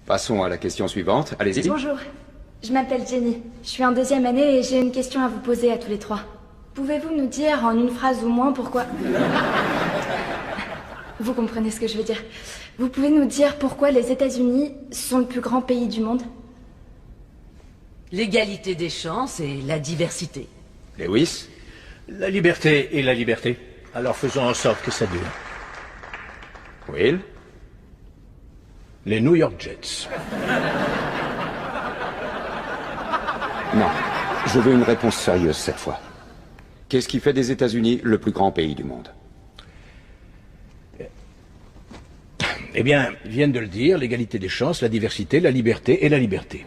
Passons à la question suivante. Allez-y. Bonjour, je m'appelle Jenny. Je suis en 2e année et j'ai une question à vous poser à tous les trois. Pouvez-vous nous dire en une phrase ou moins pourquoi... Vous comprenez ce que je veux dire. Vous pouvez nous dire pourquoi les États-Unis sont le plus grand pays du monde? L'égalité des chances et la diversité. Lewis? La liberté et la liberté. Alors faisons en sorte que ça dure. Will? Les New York Jets. Non. Je veux une réponse sérieuse cette fois. Qu'est-ce qui fait des États-Unis le plus grand pays du monde? Eh bien, ils viennent de le dire, l'égalité des chances, la diversité, la liberté et la liberté.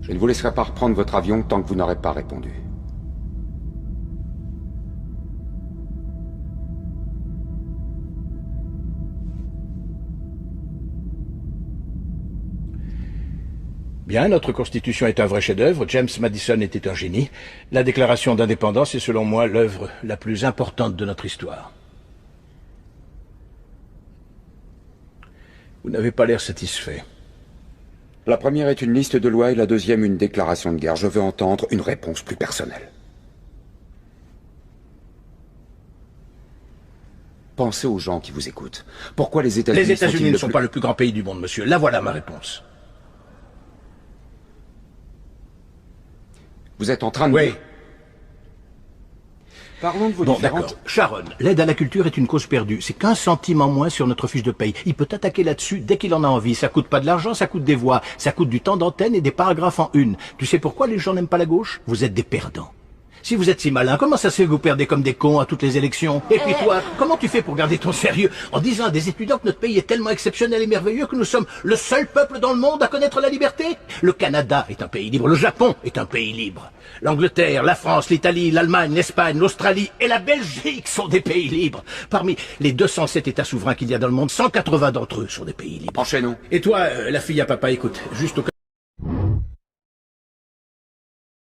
Je ne vous laisserai pas reprendre votre avion tant que vous n'aurez pas répondu. Bien, notre Constitution est un vrai chef-d'œuvre. James Madison était un génie. La Déclaration d'indépendance est selon moi l'œuvre la plus importante de notre histoire. Vous n'avez pas l'air satisfait. La première est une liste de lois et la deuxième une déclaration de guerre. Je veux entendre une réponse plus personnelle. Pensez aux gens qui vous écoutent. Pourquoi les États-Unis Les États-Unis ne sont-ils sont pas le plus grand pays du monde, monsieur. Là voilà ma réponse. Vous êtes en train de... Oui. Parlons de vos Bon, différentes... d'accord. Sharon, l'aide à la culture est une cause perdue. C'est qu'1 centime en moins sur notre fiche de paye. Il peut attaquer là-dessus dès qu'il en a envie. Ça coûte pas de l'argent, ça coûte des voix. Ça coûte du temps d'antenne et des paragraphes en une. Tu sais pourquoi les gens n'aiment pas la gauche? Vous êtes des perdants. Si vous êtes si malin, comment ça se fait que vous perdez comme des cons à toutes les élections? Et puis toi, comment tu fais pour garder ton sérieux en disant à des étudiants que notre pays est tellement exceptionnel et merveilleux que nous sommes le seul peuple dans le monde à connaître la liberté? Le Canada est un pays libre, le Japon est un pays libre. L'Angleterre, la France, l'Italie, l'Allemagne, l'Espagne, l'Australie et la Belgique sont des pays libres. Parmi les 207 États souverains qu'il y a dans le monde, 180 d'entre eux sont des pays libres. Enchaînons. Et toi, la fille à papa, écoute, juste au